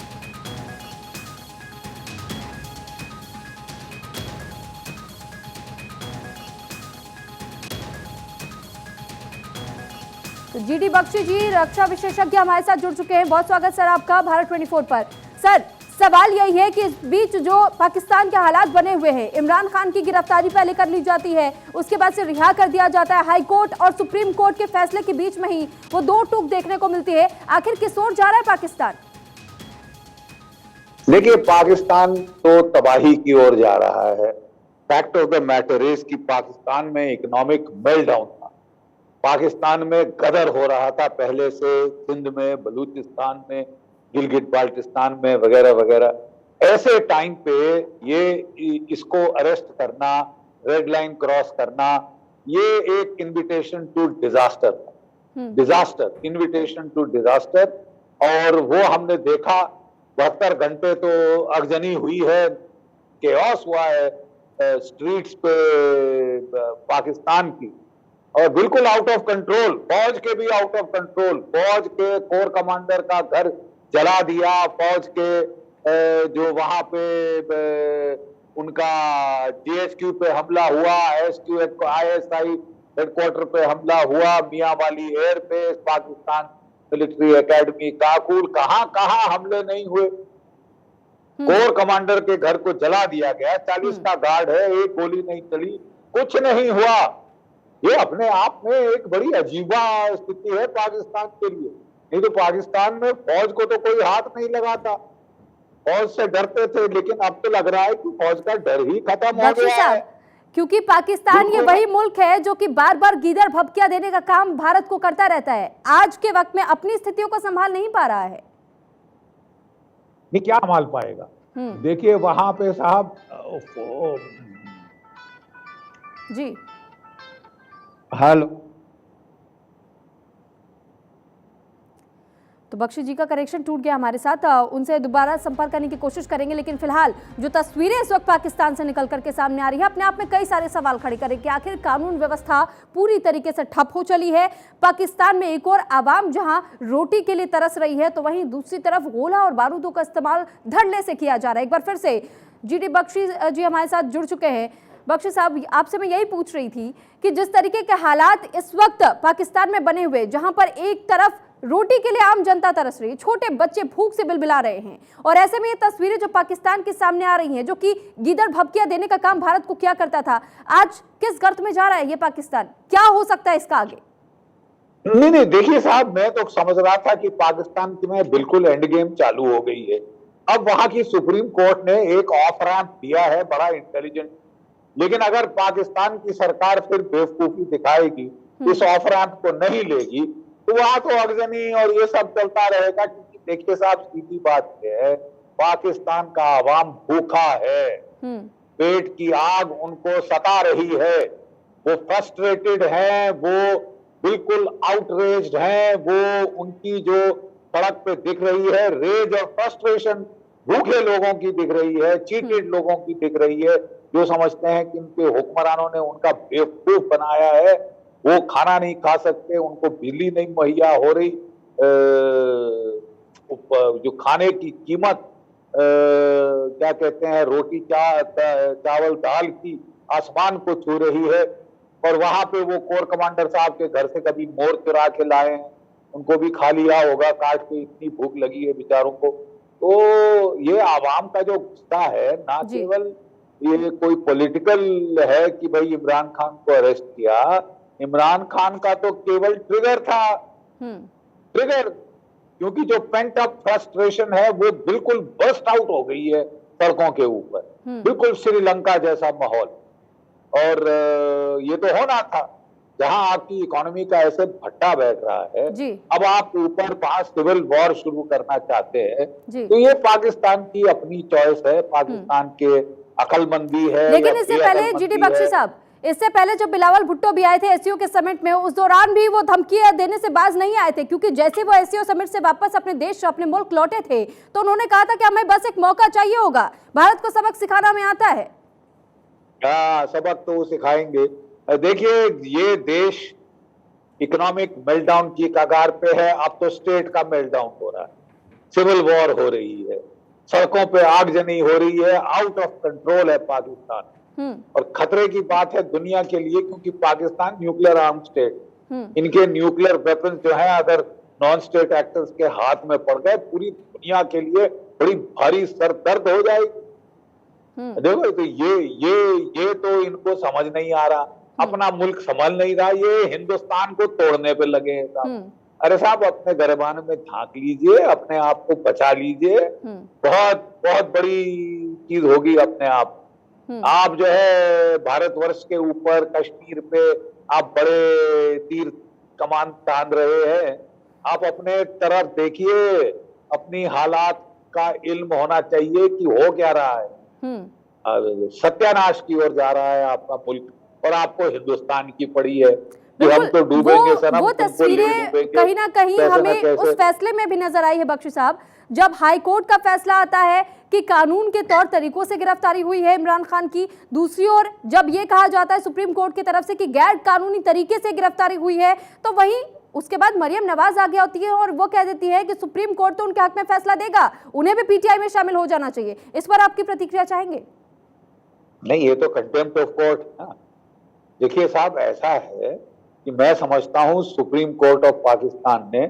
तो जीडी बख्शी जी रक्षा विशेषज्ञ हमारे साथ जुड़ चुके हैं, बहुत स्वागत सर आपका भारत 24 पर। सर, सवाल यही है कि इस बीच जो पाकिस्तान के हालात बने हुए हैं, इमरान खान की गिरफ्तारी पहले कर ली जाती है, उसके बाद से रिहा कर दिया जाता है, हाई कोर्ट और सुप्रीम कोर्ट के फैसले के बीच में ही वो 2 टूक देखने को मिलती है, आखिर किस ओर जा रहा है पाकिस्तान? देखिए, पाकिस्तान तो तबाही की ओर जा रहा है। Fact of the matter is कि पाकिस्तान में इकोनॉमिक मेल्टडाउन था, पाकिस्तान में गदर हो रहा था पहले से, सिंध में, बलूचिस्तान में, गिलगित बाल्टिस्तान में वगैरह वगैरह। ऐसे टाइम पे ये इसको अरेस्ट करना, रेड लाइन क्रॉस करना, ये एक इनविटेशन टू डिजास्टर था, डिजास्टर, इनविटेशन टू डिजास्टर। और वो हमने देखा, 72 घंटे तो अगजनी हुई है, केओस हुआ है स्ट्रीट्स पे पाकिस्तान की, और बिल्कुल आउट ऑफ कंट्रोल, फौज के भी आउट ऑफ कंट्रोल। फौज के कोर कमांडर का घर जला दिया, फौज के जो वहां पे उनका जीएचक्यू पे हमला हुआ, ISI हेडक्वार्टर पे हमला हुआ, मियां वाली airbase, Pakistan military academy, Kakul, कहां हमले नहीं हुए। कोर कमांडर के घर को जला दिया गया, 40 का गार्ड है, एक गोली नहीं चली, कुछ नहीं हुआ। ये अपने आप में एक बड़ी अजीबा स्थिति है पाकिस्तान के लिए। नहीं तो पाकिस्तान में फौज को तो कोई हाथ नहीं लगाता, फौज से डरते थे, लेकिन अब तो लग रहा है कि फौज का डर ही खत्म हो गया है। क्योंकि पाकिस्तान ये वही मुल्क है जो कि बार बार गीदड़ भभकिया देने का काम भारत को करता रहता है, आज के वक्त में अपनी स्थितियों को संभाल नहीं पा रहा है। नहीं, क्या संभाल पाएगा? देखिए वहां पे साहब जी, हेलो, तो बख्शी जी का कनेक्शन टूट गया हमारे साथ, उनसे दोबारा संपर्क करने की कोशिश करेंगे। लेकिन फिलहाल जो तस्वीरें इस वक्त पाकिस्तान से निकल करके सामने आ रही है, अपने आप में कई सारे सवाल खड़े करें कि आखिर कानून व्यवस्था पूरी तरीके से ठप हो चली है। पाकिस्तान में एक और आवाम जहां रोटी के लिए तरस रही है, तो वहीं दूसरी तरफ गोला और बारूदों का इस्तेमाल धड़ल्ले से किया जा रहा है। एक बार फिर से जीडी बख्शी जी हमारे साथ जुड़ चुके हैं। बख्शी साहब, आपसे मैं यही पूछ रही थी कि जिस तरीके के हालात इस वक्त पाकिस्तान में बने हुए, जहां पर एक तरफ रोटी के लिए आम जनता तरस रही है, छोटे बच्चे भूख से बिलबिला रहे हैं, और ऐसे में ये तस्वीरें जो पाकिस्तान के सामने आ रही हैं, जो कि गीदड़ भभकिया देने का काम भारत को किया करता था, आज किस गर्त में जा रहा है ये पाकिस्तान? क्या हो सकता है इसका आगे? नहीं, देखिए साहब, मैं तो समझ रहा था कि पाकिस्तान में बिल्कुल एंड गेम चालू हो गई है। अब वहां की सुप्रीम कोर्ट ने एक ऑफ रैंप दिया है, बड़ा इंटेलिजेंट। लेकिन अगर पाकिस्तान की सरकार फिर बेवकूफी दिखाएगी, इस ऑफ रैंप को नहीं लेगी, तो वहां तो अगजनी और ये सब चलता रहेगा। क्योंकि देखिए साहब, सीधी बात है, पाकिस्तान का आवाम भूखा है, पेट की आग उनको सता रही है, वो फ्रस्ट्रेटेड हैं, वो बिल्कुल आउटरेज्ड हैं, वो उनकी जो सड़क पे दिख रही है रेज और फ्रस्ट्रेशन भूखे लोगों की दिख रही है, चीटेड लोगों की दिख रही है, जो समझते हैं कि उनके हुक्मरानों ने उनका बेवकूफ बनाया है, वो खाना नहीं खा सकते, उनको बिजली नहीं मुहैया हो रही, जो खाने की कीमत क्या कहते हैं, रोटी चावल दाल की आसमान को छू रही है। और वहां पे वो कोर कमांडर साहब के घर से कभी मोर चुरा के लाए हैं, उनको भी खा लिया होगा काट के, इतनी भूख लगी है बेचारों को। तो ये आवाम का जो गुस्सा है, ना जी। केवल ये कोई पॉलिटिकल है कि भाई इमरान खान को अरेस्ट किया, इमरान खान का तो केवल ट्रिगर था, ट्रिगर, क्योंकि जो पेंट अप फ्रस्ट्रेशन है वो बिल्कुल बर्स्ट आउट हो गई है सड़कों के ऊपर, बिल्कुल श्रीलंका जैसा माहौल। और ये तो होना था, जहां आपकी इकोनॉमी का ऐसे भट्टा बैठ रहा है, जी। अब आप ऊपर 5 सिविल वॉर शुरू करना चाहते हैं, जी। तो ये पाकिस्तान की अपनी चॉइस है, पाकिस्तान के अकलमंदी है। लेकिन इससे पहले जीडी बख्शी साहब, इससे पहले जब बिलावल भुट्टो भी आए थे एससीओ के समिट में, उस दौरान भी वो धमकी देने से बाज नहीं आए थे, क्योंकि जैसे वो एससीओ समिट से वापस अपने देश, अपने मुल्क लौटे थे, तो उन्होंने कहा था कि हमें बस एक मौका चाहिए होगा, भारत को सबक सिखाना में आता है। हाँ, सबक तो सिखाएंगे। देखिए, ये देश इकोनॉमिक मेल्टडाउन की कगार पे है, अब तो स्टेट का मेल्टडाउन हो रहा है, सिविल वॉर हो रही है, सड़कों पे आगजनी हो रही है, आउट ऑफ कंट्रोल है पाकिस्तान। और खतरे की बात है दुनिया के लिए, क्योंकि पाकिस्तान न्यूक्लियर आर्म स्टेट, इनके न्यूक्लियर वेपन्स जो है अगर नॉन स्टेट एक्टर्स के हाथ में पड़ गए, पूरी दुनिया के लिए बड़ी भारी सरदर्द हो जाएगी। देखो, तो ये तो इनको समझ नहीं आ रहा, अपना मुल्क संभाल नहीं रहा, ये हिंदुस्तान को तोड़ने पे लगे हैं साहब। अरे साहब, अपने गिरबान में झांक लीजिए, अपने आप को बचा लीजिए, बहुत बहुत बड़ी चीज होगी अपने आप। आप जो है भारतवर्ष के ऊपर, कश्मीर पे आप बड़े तीर कमान तान रहे हैं, आप अपने तरफ देखिए, अपनी हालात का इल्म होना चाहिए कि हो क्या रहा है। सत्यानाश की ओर जा रहा है आपका मुल्क, और आपको हिंदुस्तान की पड़ी है कि हम तो डूबेंगे सनम, वो तस्वीरें कहीं ना कहीं हमें उस फैसले में भी नजर आई है बख्शी साहब, जब हाई कोर्ट का फैसला आता है कि कानून के तौर तरीकों से गिरफ्तारी हुई है इमरान खान की, दूसरी ओर जब ये कहा जाता है सुप्रीम कोर्ट की तरफ से कि गैर कानूनी तरीके से गिरफ्तारी हुई है, तो वहीं उसके बाद मरियम नवाज आगे होती है और वो कह देती है कि सुप्रीम कोर्ट तो उनके हक में फैसला देगा, उन्हें भी पीटीआई में शामिल हो जाना चाहिए। इस पर आपकी प्रतिक्रिया चाहेंगे? नहीं, ये तो कंटेम्प्ट ऑफ कोर्ट है। देखिए साहब, ऐसा है कि मैं समझता हूं सुप्रीम कोर्ट ऑफ पाकिस्तान ने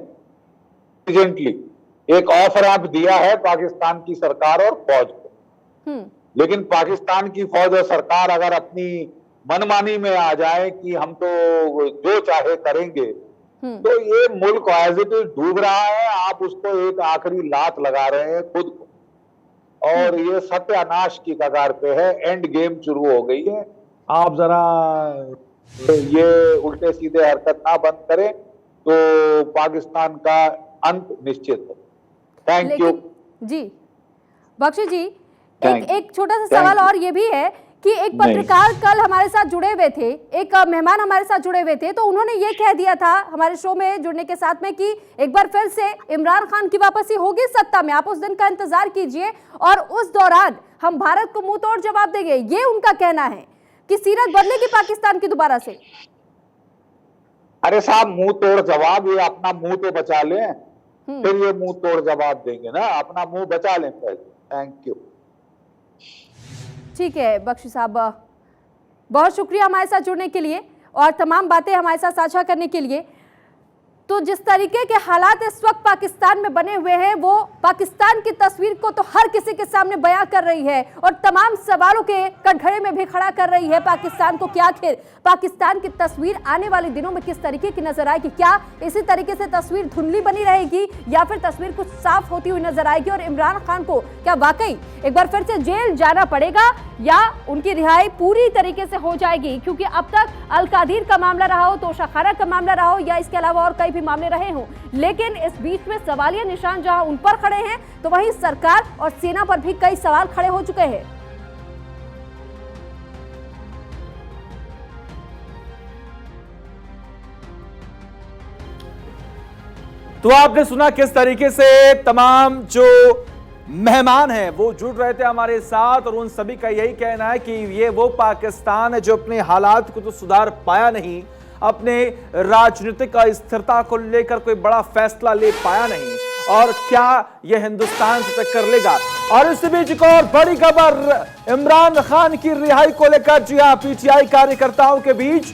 एजेंटली एक ऑफर आप दिया है पाकिस्तान की सरकार और फौज को, लेकिन पाकिस्तान की फौज और सरकार अगर अपनी मनमानी में आ जाए कि हम तो जो चाहे करेंगे, तो ये मुल्क एज इट इज डूब रहा है, आप उसको एक आखिरी लात लगा रहे हैं खुद को, और ये सत्यानाश की कगार पे है, एंड गेम शुरू हो गई है। आप जरा ये उल्टे सीधे हरकत ना बंद करें तो पाकिस्तान का अंत निश्चित है। थैंक यू जी बख्शी जी। एक छोटा सा सवाल और ये भी है कि एक पत्रकार कल हमारे साथ जुड़े हुए थे, एक मेहमान हमारे साथ जुड़े हुए थे, तो उन्होंने ये कह दिया था हमारे शो में जुड़ने के साथ में कि एक बार फिर से इमरान खान की वापसी होगी सत्ता में, आप उस दिन का इंतजार कीजिए और उस दौरान हम भारत को मुंह तोड़ जवाब देंगे। ये उनका कहना है कि सीरत बदलेगी पाकिस्तान की दोबारा से। अरे साहब, मुंह तोड़ जवाब, ये अपना मुंह तो बचा लें, फिर ये मुंह तोड़ जवाब देंगे ना, अपना मुंह बचा लें पहले। Thank you. ठीक है बख्शी साहब, बहुत शुक्रिया हमारे साथ जुड़ने के लिए और तमाम बातें हमारे साथ साझा करने के लिए। तो जिस तरीके के हालात इस वक्त पाकिस्तान में बने हुए हैं, वो पाकिस्तान की तस्वीर को तो हर किसी के सामने बयां कर रही है और तमाम सवालों के कटघरे में भी खड़ा कर रही है पाकिस्तान को कि आखिर पाकिस्तान की तस्वीर आने वाले दिनों में किस तरीके की नजर आएगी। क्या इसी तरीके से तस्वीर धुंधली बनी रहेगी या फिर तस्वीर कुछ साफ होती हुई नजर आएगी और इमरान खान को क्या वाकई एक बार फिर से जेल जाना पड़ेगा या उनकी रिहाई पूरी तरीके से हो जाएगी? क्योंकि अब तक अल-कादिर का मामला रहा हो, तोशा खाना का मामला रहा हो या इसके अलावा और कई भी मामले रहे हों, लेकिन इस बीच में सवालिया निशान जहां उन पर खड़े हैं, तो वहीं सरकार और सेना पर भी कई सवाल खड़े हो चुके हैं। तो आपने सुना किस तरीके से तमाम जो मेहमान हैं वो जुड़ रहे थे हमारे साथ और उन सभी का यही कहना है कि ये वो पाकिस्तान है जो अपने हालात को तो सुधार पाया नहीं, अपने राजनीतिक स्थिरता को लेकर कोई बड़ा फैसला ले पाया नहीं, और क्या ये हिंदुस्तान से टक्कर लेगा। और इस बीच एक और बड़ी खबर इमरान खान की रिहाई को लेकर, जी हां, पीटीआई कार्यकर्ताओं के बीच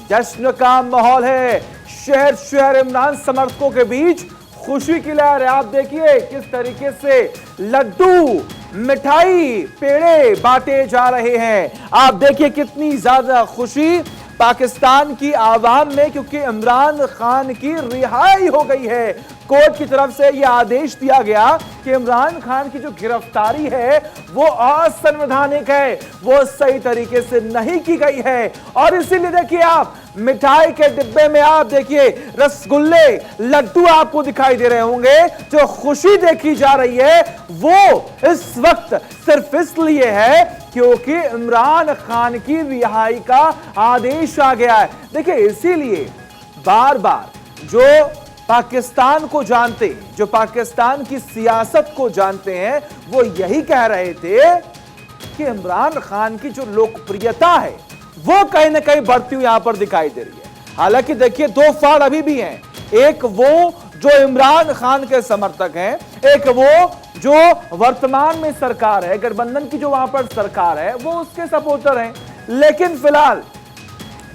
जश्न का माहौल है। शहर शहर इमरान समर्थकों के बीच खुशी की लहर है। आप देखिए किस तरीके से लड्डू, मिठाई, पेड़े बांटे जा रहे हैं। आप देखिए कितनी ज्यादा खुशी पाकिस्तान की आवाम में, क्योंकि इमरान खान की रिहाई हो गई है। कोर्ट की तरफ से यह आदेश दिया गया कि इमरान खान की जो गिरफ्तारी है वो असंवैधानिक है, वो सही तरीके से नहीं की गई है। और इसीलिए देखिए आप मिठाई के डिब्बे में आप देखिए रसगुल्ले, लड्डू आपको दिखाई दे रहे होंगे। जो खुशी देखी जा रही है वो इस वक्त सिर्फ इसलिए है क्योंकि इमरान खान की रिहाई का आदेश आ गया है। देखिए इसीलिए बार बार जो पाकिस्तान को जानते हैं, जो पाकिस्तान की सियासत को जानते हैं, वो यही कह रहे थे कि इमरान खान की जो लोकप्रियता है वो कहीं ना कहीं बढ़ती हुई यहां पर दिखाई दे रही है। हालांकि देखिए दो फाड़ अभी भी हैं, एक वो जो इमरान खान के समर्थक हैं, एक वो जो वर्तमान में सरकार है, गठबंधन की जो वहां पर सरकार है, वो उसके सपोर्टर हैं। लेकिन फिलहाल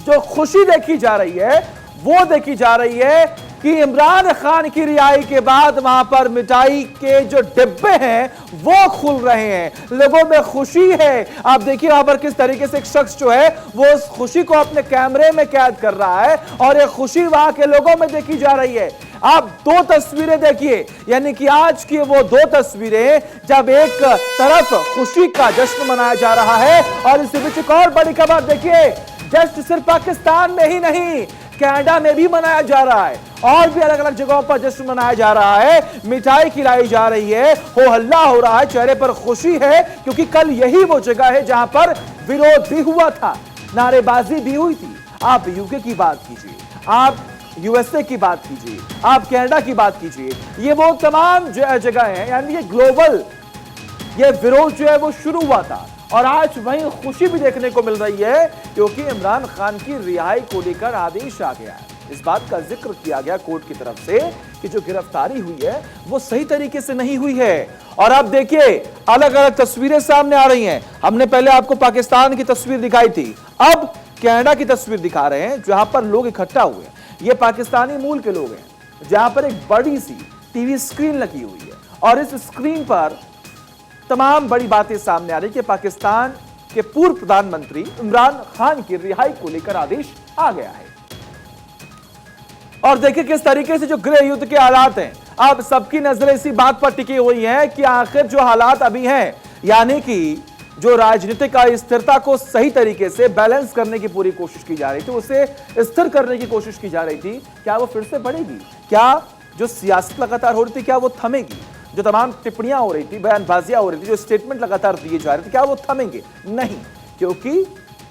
जो खुशी देखी जा रही है वो देखी जा रही है कि इमरान खान की रिहाई के बाद वहां पर मिठाई के जो डिब्बे हैं वो खुल रहे हैं, लोगों में खुशी है। आप देखिए वहां पर किस तरीके से एक शख्स जो है वो उस खुशी को अपने कैमरे में कैद कर रहा है और ये खुशी वहां के लोगों में देखी जा रही है। आप दो तस्वीरें देखिए, यानी कि आज की वो दो तस्वीरें जब एक तरफ खुशी का जश्न मनाया जा रहा है और इसी बीच एक और बड़ी खबर देखिए, जश्न सिर्फ पाकिस्तान में ही नहीं कनाडा में भी मनाया जा रहा है और भी अलग अलग जगहों पर जश्न मनाया जा रहा है, मिठाई खिलाई जा रही है, हो हल्ला हो रहा है, चेहरे पर खुशी है क्योंकि कल यही वो जगह है जहां पर विरोध भी हुआ था, नारेबाजी भी हुई थी। आप यूके की बात कीजिए, आप यूएसए की बात कीजिए, आप कनाडा की बात कीजिए, ये वो तमाम जगह हैं, यानी ये ग्लोबल ये विरोध जो है वो शुरू हुआ था और आज वहीं खुशी भी देखने को मिल रही है क्योंकि इमरान खान की रिहाई को लेकर आदेश आ गया है। इस बात का जिक्र किया गया कोर्ट की तरफ से कि जो गिरफ्तारी हुई है वो सही तरीके से नहीं हुई है। और अब देखिए अलग अलग तस्वीरें सामने आ रही हैं। हमने पहले आपको पाकिस्तान की तस्वीर दिखाई थी, अब कनाडा की तस्वीर दिखा रहे हैं जहां पर लोग इकट्ठा हुए। ये पाकिस्तानी मूल के लोग हैं, जहां पर एक बड़ी सी टीवी स्क्रीन लगी हुई है और इस स्क्रीन पर तमाम बड़ी बातें सामने आ रही कि पाकिस्तान के पूर्व प्रधानमंत्री इमरान खान की रिहाई को लेकर आदेश आ गया है। और देखिए किस तरीके से जो गृह युद्ध के हालात हैं, अब सबकी नजरें इसी बात पर टिकी हुई हैं कि आखिर जो हालात अभी हैं, यानी कि जो राजनीतिक अस्थिरता को सही तरीके से बैलेंस करने की पूरी कोशिश की जा रही थी, उसे स्थिर करने की कोशिश की जा रही थी, क्या वो फिर से बढ़ेगी? क्या जो सियासत लगातार हो रही थी क्या वो थमेगी? जो तमाम टिप्पणियां हो रही थी, बयानबाजियां हो रही थी, जो स्टेटमेंट लगातार दिए जा रहे थे, क्या वो थमेंगे? नहीं, क्योंकि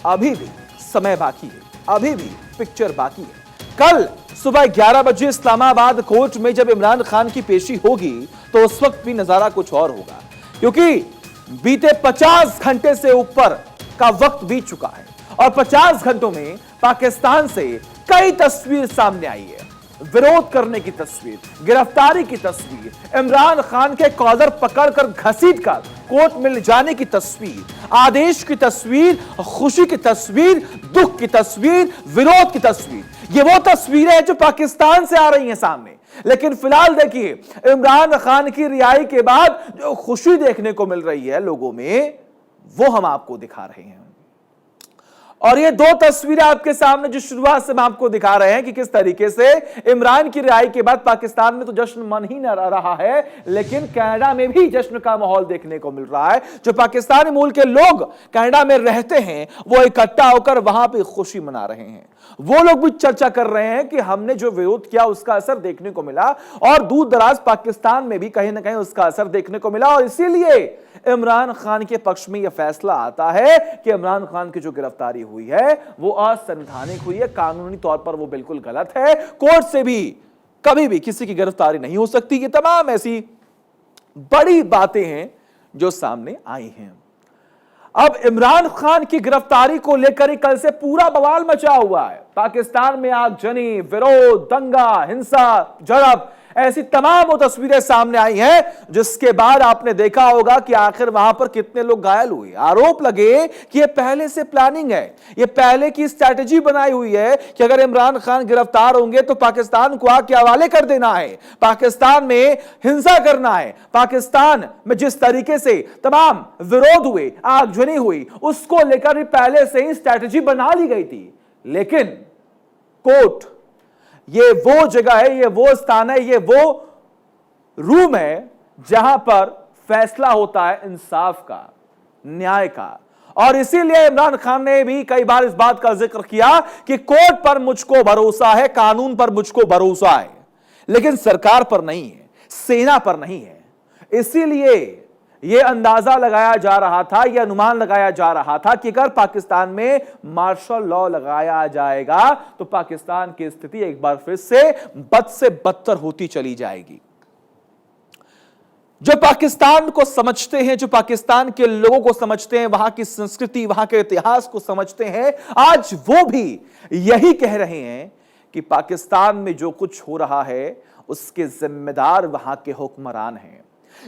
अभी भी समय बाकी है, अभी भी पिक्चर बाकी है। कल सुबह 11 बजे इस्लामाबाद कोर्ट में जब इमरान खान की पेशी होगी तो उस वक्त भी नजारा कुछ और होगा, क्योंकि बीते 50 घंटे से ऊपर का वक्त बीत चुका है और 50 घंटों में पाकिस्तान से कई तस्वीर सामने आई है। विरोध करने की तस्वीर, गिरफ्तारी की तस्वीर, इमरान खान के कॉलर पकड़कर घसीटकर कोर्ट में ले जाने की तस्वीर, आदेश की तस्वीर, खुशी की तस्वीर, दुख की तस्वीर, विरोध की तस्वीर। ये वो तस्वीरें हैं जो पाकिस्तान से आ रही हैं सामने। लेकिन फिलहाल देखिए इमरान खान की रिहाई के बाद जो खुशी देखने को मिल रही है लोगों में, वो हम आपको दिखा रहे हैं। और ये दो तस्वीरें आपके सामने जो शुरुआत से हम आपको दिखा रहे हैं कि किस तरीके से इमरान की रिहाई के बाद पाकिस्तान में तो जश्न मन ही न रहा है, लेकिन कनाडा में भी जश्न का माहौल देखने को मिल रहा है। जो पाकिस्तानी मूल के लोग कनाडा में रहते हैं वो इकट्ठा होकर वहां पे खुशी मना रहे हैं। वो लोग भी चर्चा कर रहे हैं कि हमने जो विरोध किया उसका असर देखने को मिला और दूर दराज पाकिस्तान में भी कहीं ना कहीं उसका असर देखने को मिला और इसीलिए इमरान खान के पक्ष में यह फैसला आता है कि इमरान खान की जो गिरफ्तारी हुई है वो असंवैधानिक हुई है, कानूनी तौर पर वो बिल्कुल गलत है। कोर्ट से भी कभी भी किसी की गिरफ्तारी नहीं हो सकती। ये तमाम ऐसी बड़ी बातें हैं जो सामने आई हैं। अब इमरान खान की गिरफ्तारी को लेकर ही कल से पूरा बवाल मचा हुआ है। पाकिस्तान में आगजनी, विरोध, दंगा, हिंसा, झड़प, ऐसी तमाम वो तस्वीरें सामने आई हैं, जिसके बाद आपने देखा होगा कि आखिर वहां पर कितने लोग घायल हुए। आरोप लगे कि यह पहले से प्लानिंग है, यह पहले की स्ट्रैटेजी बनाई हुई है कि अगर इमरान खान गिरफ्तार होंगे तो पाकिस्तान को आग के हवाले कर देना है, पाकिस्तान में हिंसा करना है, पाकिस्तान में जिस तरीके से तमाम विरोध हुए, आगजनी हुई, उसको लेकर भी पहले से ही स्ट्रैटेजी बना ली गई थी। लेकिन कोर्ट ये वो जगह है, ये वो स्थान है, ये वो रूम है जहां पर फैसला होता है इंसाफ का, न्याय का। और इसीलिए इमरान खान ने भी कई बार इस बात का जिक्र किया कि कोर्ट पर मुझको भरोसा है, कानून पर मुझको भरोसा है, लेकिन सरकार पर नहीं है, सेना पर नहीं है। इसीलिए यह अंदाजा लगाया जा रहा था, यह अनुमान लगाया जा रहा था कि अगर पाकिस्तान में मार्शल लॉ लगाया जाएगा तो पाकिस्तान की स्थिति एक बार फिर से बदतर होती चली जाएगी। जो पाकिस्तान को समझते हैं, जो पाकिस्तान के लोगों को समझते हैं, वहां की संस्कृति, वहां के इतिहास को समझते हैं, आज वो भी यही कह रहे हैं कि पाकिस्तान में जो कुछ हो रहा है उसके जिम्मेदार वहां के हुक्मरान हैं।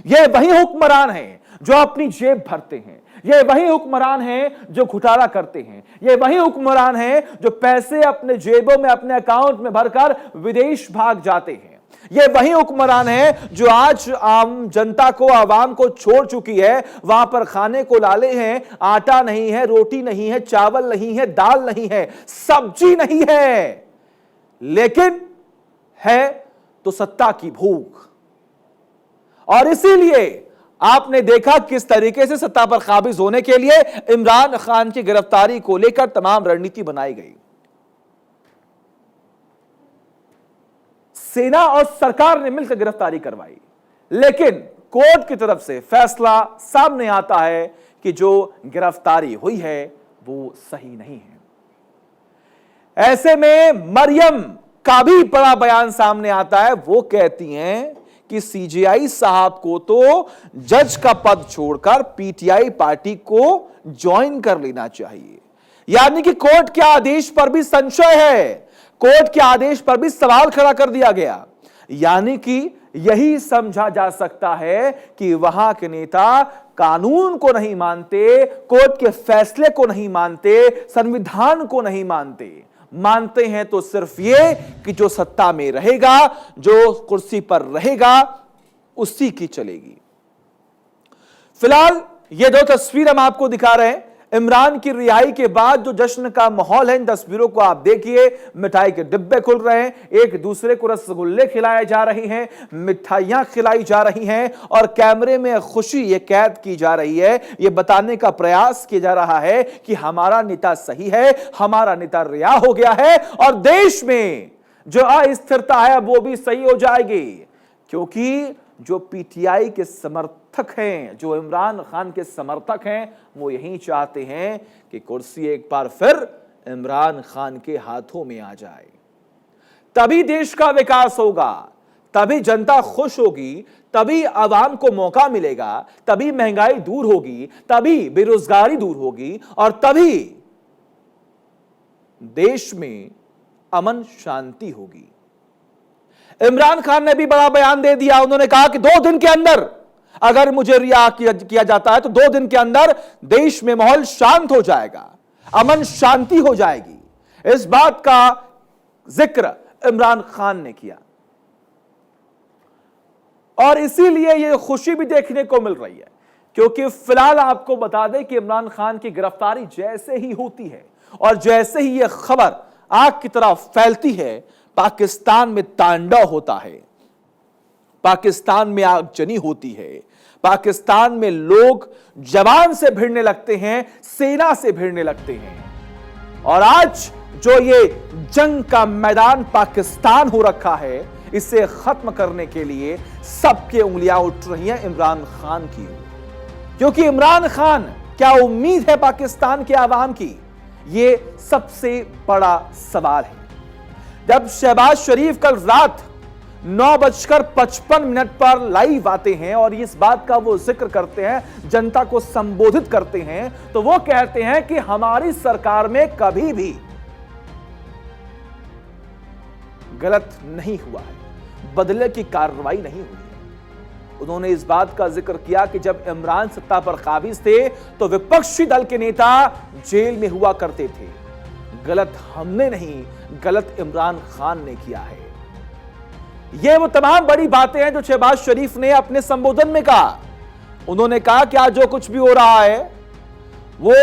ये वही हुक्मरान हैं जो अपनी जेब भरते हैं, ये वही हुक्मरान हैं जो घोटाला करते हैं, ये वही हुक्मरान हैं जो पैसे अपने जेबों में, अपने अकाउंट में भरकर विदेश भाग जाते हैं। ये वही हुक्मरान हैं जो आज आम जनता को, आवाम को छोड़ चुकी है, वहां पर खाने को लाले हैं, आटा नहीं है, रोटी नहीं है, चावल नहीं है, दाल नहीं है, सब्जी नहीं है, लेकिन है तो सत्ता की भूख। और इसीलिए आपने देखा किस तरीके से सत्ता पर काबिज होने के लिए इमरान खान की गिरफ्तारी को लेकर तमाम रणनीति बनाई गई। सेना और सरकार ने मिलकर गिरफ्तारी करवाई, लेकिन कोर्ट की तरफ से फैसला सामने आता है कि जो गिरफ्तारी हुई है वो सही नहीं है। ऐसे में मरियम का भी बड़ा बयान सामने आता है। वो कहती हैं कि सीजेआई साहब को तो जज का पद छोड़कर पीटीआई पार्टी को ज्वाइन कर लेना चाहिए। यानी कि कोर्ट के आदेश पर भी संशय है, कोर्ट के आदेश पर भी सवाल खड़ा कर दिया गया। यानी कि यही समझा जा सकता है कि वहां के नेता कानून को नहीं मानते, कोर्ट के फैसले को नहीं मानते, संविधान को नहीं मानते हैं तो सिर्फ ये कि जो सत्ता में रहेगा, जो कुर्सी पर रहेगा, उसी की चलेगी। फिलहाल ये दो तस्वीर हम आपको दिखा रहे हैं। इमरान की रिहाई के बाद जो जश्न का माहौल है, इन तस्वीरों को आप देखिए। मिठाई के डिब्बे खुल रहे हैं, एक दूसरे को रसगुल्ले खिलाए जा रहे हैं, मिठाइयां खिलाई जा रही हैं और कैमरे में खुशी ये कैद की जा रही है। ये बताने का प्रयास किया जा रहा है कि हमारा नेता सही है, हमारा नेता रिहा हो गया है और देश में जो अस्थिरता है वो भी सही हो जाएगी। क्योंकि जो पीटीआई के समर्थक हैं, जो इमरान खान के समर्थक हैं, वो यही चाहते हैं कि कुर्सी एक बार फिर इमरान खान के हाथों में आ जाए। तभी देश का विकास होगा, तभी जनता खुश होगी, तभी आवाम को मौका मिलेगा, तभी महंगाई दूर होगी, तभी बेरोजगारी दूर होगी और तभी देश में अमन शांति होगी। इमरान खान ने भी बड़ा बयान दे दिया। उन्होंने कहा कि 2 दिन के अंदर अगर मुझे रिहा किया जाता है तो 2 दिन के अंदर देश में माहौल शांत हो जाएगा, अमन शांति हो जाएगी। इस बात का जिक्र इमरान खान ने किया और इसीलिए यह खुशी भी देखने को मिल रही है। क्योंकि फिलहाल आपको बता दें कि इमरान खान की गिरफ्तारी जैसे ही होती है और जैसे ही यह खबर आग की तरह फैलती है, पाकिस्तान में तांडव होता है, पाकिस्तान में आगजनी होती है, पाकिस्तान में लोग जवान से भिड़ने लगते हैं, सेना से भिड़ने लगते हैं। और आज जो ये जंग का मैदान पाकिस्तान हो रखा है, इसे खत्म करने के लिए सबकी उंगलियां उठ रही हैं इमरान खान की। क्योंकि इमरान खान, क्या उम्मीद है पाकिस्तान के आवाम की, ये सबसे बड़ा सवाल है। जब शहबाज शरीफ कल रात 9:55 पर लाइव आते हैं और इस बात का वो जिक्र करते हैं, जनता को संबोधित करते हैं, तो वो कहते हैं कि हमारी सरकार में कभी भी गलत नहीं हुआ है। बदले की कार्रवाई नहीं हुई है। उन्होंने इस बात का जिक्र किया कि जब इमरान सत्ता पर काबिज थे तो विपक्षी दल के नेता जेल में हुआ करते थे। गलत हमने नहीं, गलत इमरान खान ने किया है। ये वो तमाम बड़ी बातें हैं जो शहबाज शरीफ ने अपने संबोधन में कहा। उन्होंने कहा कि आज जो कुछ भी हो रहा है वो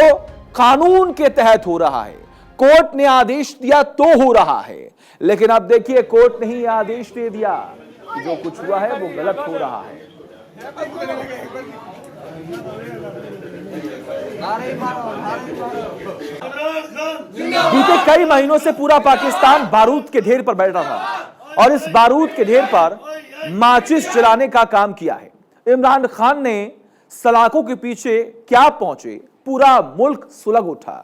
कानून के तहत हो रहा है, कोर्ट ने आदेश दिया तो हो रहा है। लेकिन अब देखिए, कोर्ट ने ही आदेश दे दिया कि जो कुछ हुआ है वो गलत हो रहा है। बीते कई महीनों से पूरा पाकिस्तान बारूद के ढेर पर बैठा था और इस बारूद के ढेर पर माचिस जलाने का काम किया है। इमरान खान ने सलाखों के पीछे क्या पहुंचे, पूरा मुल्क सुलग उठा।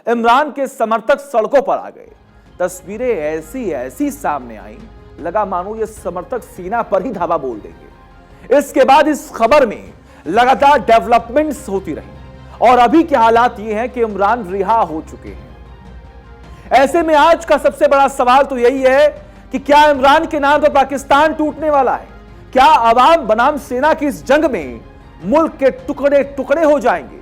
इमरान के समर्थक सड़कों पर आ गए। तस्वीरें ऐसी ऐसी सामने आई, लगा मानो ये समर्थक सीना पर ही धावा बोल देंगे। इसके बाद इस खबर में लगातार डेवलपमेंट्स होती रही और अभी के हालात ये हैं कि इमरान रिहा हो चुके हैं। ऐसे में आज का सबसे बड़ा सवाल तो यही है कि क्या इमरान के नाम पर पाकिस्तान टूटने वाला है? क्या अवाम बनाम सेना की इस जंग में मुल्क के टुकड़े टुकड़े हो जाएंगे?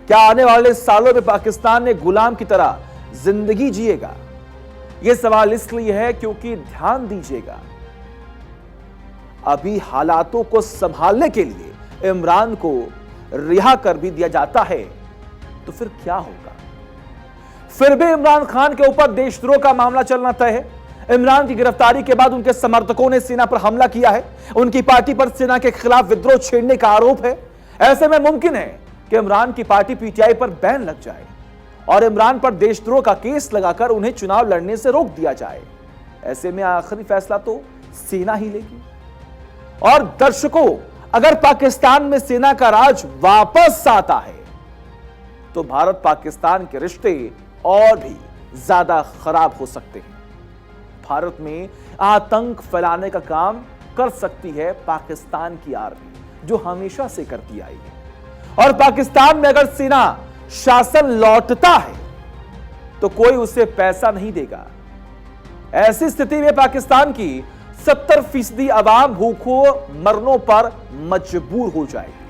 क्या आने वाले सालों में पाकिस्तान ने गुलाम की तरह जिंदगी जिएगा? यह सवाल इसलिए है क्योंकि ध्यान दीजिएगा, अभी हालातों को संभालने के लिए इमरान को रिहा कर भी दिया जाता है तो फिर क्या होगा? फिर भी इमरान खान के ऊपर देशद्रोह का मामला चलना तय है। इमरान की गिरफ्तारी के बाद उनके समर्थकों ने सेना पर हमला किया है। उनकी पार्टी पर सेना के खिलाफ विद्रोह छेड़ने का आरोप है। ऐसे में मुमकिन है कि इमरान की पार्टी पीटीआई पर बैन लग जाए और इमरान पर देशद्रोह का केस लगाकर उन्हें चुनाव लड़ने से रोक दिया जाए। ऐसे में आखिरी फैसला तो सेना ही लेगी। और दर्शकों, अगर पाकिस्तान में सेना का राज वापस आता है तो भारत पाकिस्तान के रिश्ते और भी ज्यादा खराब हो सकते हैं। भारत में आतंक फैलाने का काम कर सकती है पाकिस्तान की आर्मी, जो हमेशा से करती आई है। और पाकिस्तान में अगर सेना शासन लौटता है तो कोई उसे पैसा नहीं देगा। ऐसी स्थिति में पाकिस्तान की 70% आवाम भूखों मरनों पर मजबूर हो जाएगी।